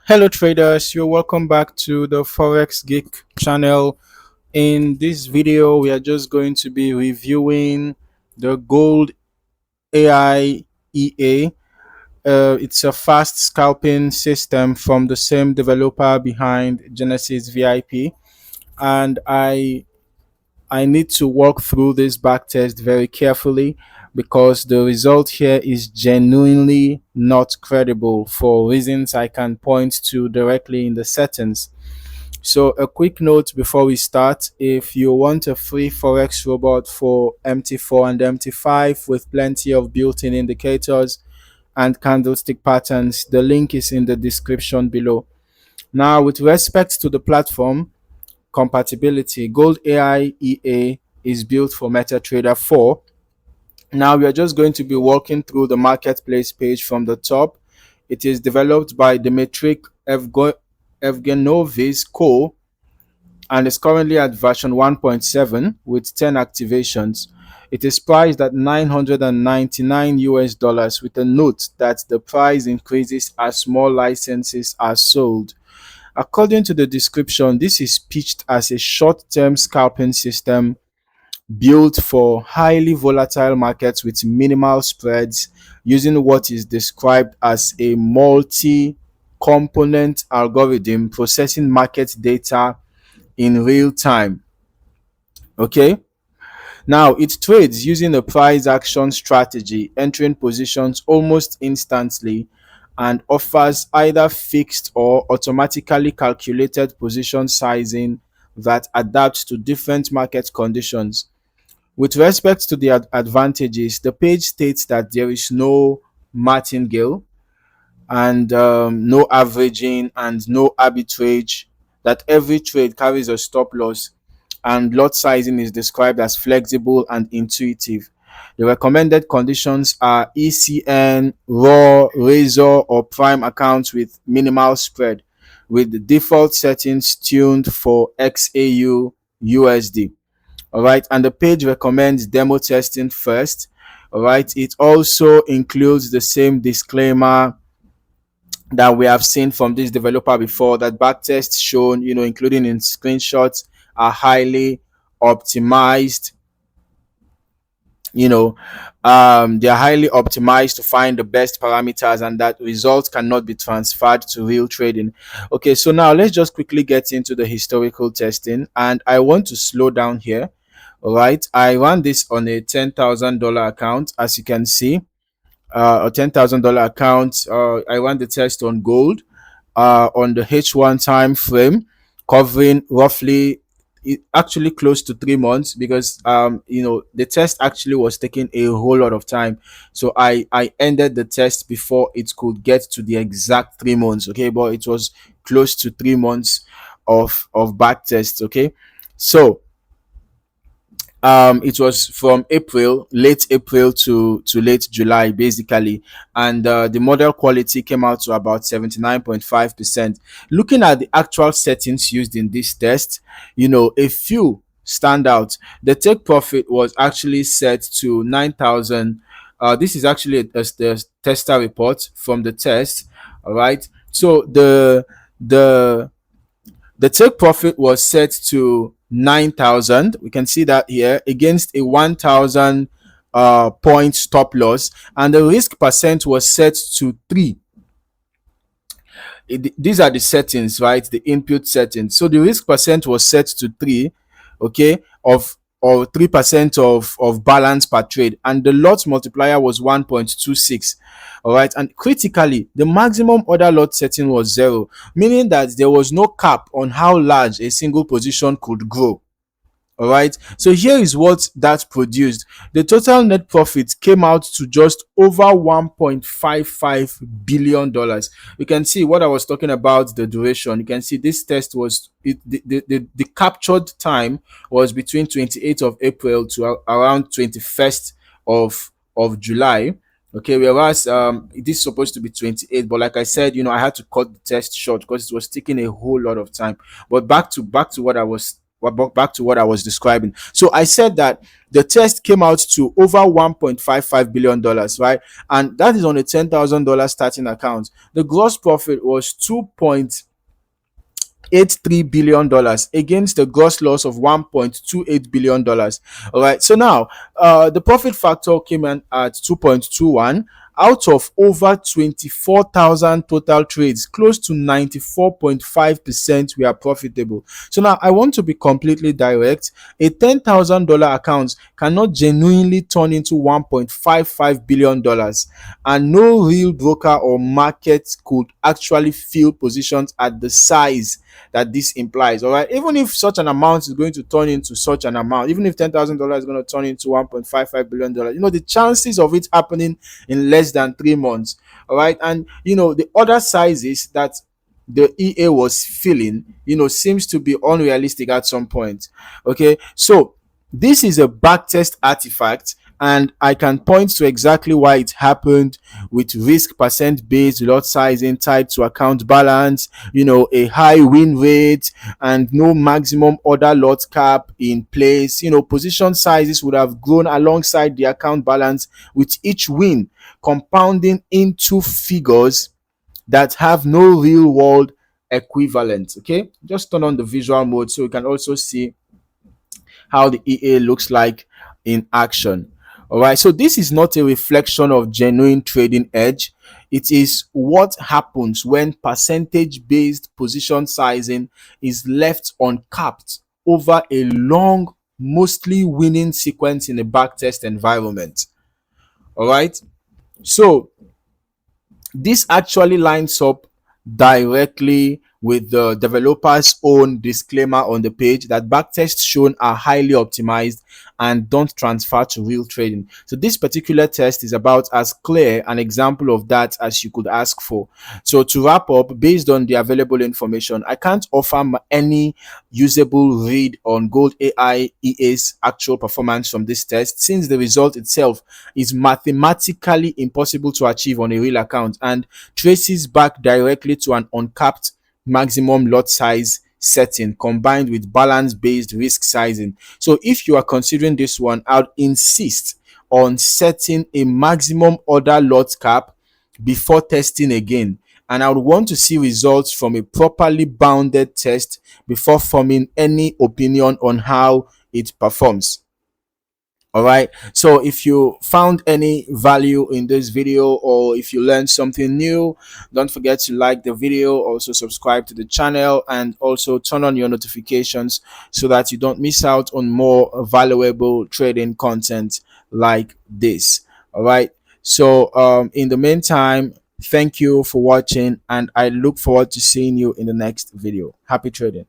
Hello traders, you're welcome back to the Forex Geek channel. In this video, we are just going to be reviewing the Gold AI EA. It's a fast scalping system from the same developer behind Genesis VIP, and I need to walk through this backtest very carefully because the result here is genuinely not credible for reasons I can point to directly in the settings. So, a quick note before we start: if you want a free Forex robot for MT4 and MT5 with plenty of built in indicators and candlestick patterns, the link is in the description below. Now, with respect to the platform compatibility, Gold AI EA is built for MetaTrader 4. Now, we are just going to be walking through the marketplace page from the top. It is developed by Dimitri Evgenovi's Co and is currently at version 1.7 with 10 activations. It is priced at 999 US dollars with a note that the price increases as more licenses are sold. According to the description, this is pitched as a short-term scalping system built for highly volatile markets with minimal spreads using what is described as a multi-component algorithm processing market data in real time. Okay. Now it trades using a price action strategy, entering positions almost instantly, and offers either fixed or automatically calculated position sizing that adapts to different market conditions. With respect to the advantages, the page states that there is no martingale and no averaging and no arbitrage, that every trade carries a stop loss, and lot sizing is described as flexible and intuitive. The recommended conditions are ECN, raw, razor, or prime accounts with minimal spread, with the default settings tuned for XAU USD. All right, and the page recommends demo testing first. All right, it also includes the same disclaimer that we have seen from this developer before, that backtests shown, including in screenshots, are highly optimized. They are highly optimized to find the best parameters, and that results cannot be transferred to real trading. Okay, so now let's just quickly get into the historical testing, and I want to slow down here. All right, I ran this on a $10,000 account, as you can see, a $10,000 account. I ran the test on gold on the H1 time frame, covering roughly actually close to 3 months, because the test actually was taking a whole lot of time. So I ended the test before it could get to the exact 3 months. Okay, but it was close to 3 months of back test. Okay, so it was from late April to late July, basically, and the model quality came out to about 79.5%. Looking at the actual settings used in this test, a few stand out. The take profit was actually set to 9,000. This is actually a tester report from the test. All right, so the take profit was set to 9,000. We can see that here against a 1,000 point stop loss, and the risk percent was set to 3. These are the settings, right? The input settings. So the risk percent was set to 3, okay, of or 3% of balance per trade, and the lot multiplier was 1.26. All right, and critically, the maximum order lot setting was 0, meaning that there was no cap on how large a single position could grow. All right, so here is what that produced. The total net profit came out to just over $1.55 billion. You can see what I was talking about, the duration. You can see this test was the captured time was between 28th of April to around 21st of July. Okay, whereas this is supposed to be 28, but like I said, I had to cut the test short because it was taking a whole lot of time. But back to what I was back to what I was describing. So I said that the test came out to over $1.55 billion, right? And that is on a $10,000 starting account. The gross profit was $2.83 billion against the gross loss of $1.28 billion. All right. So now, the profit factor came in at 2.21 out of over 24,000 total trades. Close to 94.5% were profitable. So now I want to be completely direct. A $10,000 account cannot genuinely turn into $1.55 billion, and no real broker or market could actually fill positions at the size that this implies. All right, even if such an amount is going to turn into such an amount, even if $10,000 is going to turn into $1.55 billion, the chances of it happening in less than 3 months. All right, and the other sizes that the EA was filling, seems to be unrealistic at some point. Okay, so this is a backtest artifact, and I can point to exactly why it happened, with risk percent based lot sizing tied to account balance, a high win rate, and no maximum order lot cap in place. Position sizes would have grown alongside the account balance, with each win compounding into figures that have no real world equivalent. Okay, just turn on the visual mode so you can also see how the EA looks like in action. All right, so this is not a reflection of genuine trading edge. It is what happens when percentage based position sizing is left uncapped over a long, mostly winning sequence in a backtest environment. All right, so this actually lines up directly with the developer's own disclaimer on the page, that backtests shown are highly optimized and don't transfer to real trading. So this particular test is about as clear an example of that as you could ask for. So to wrap up, based on the available information, I can't offer any usable read on Gold AI EA's actual performance from this test, since the result itself is mathematically impossible to achieve on a real account and traces back directly to an uncapped maximum lot size setting combined with balance based risk sizing. So if you are considering this one, I'd insist on setting a maximum order lot cap before testing again, and I would want to see results from a properly bounded test before forming any opinion on how it performs. All right, so if you found any value in this video, or if you learned something new, don't forget to like the video, also subscribe to the channel, and also turn on your notifications so that you don't miss out on more valuable trading content like this. All right, so in the meantime, thank you for watching, and I look forward to seeing you in the next video. Happy trading.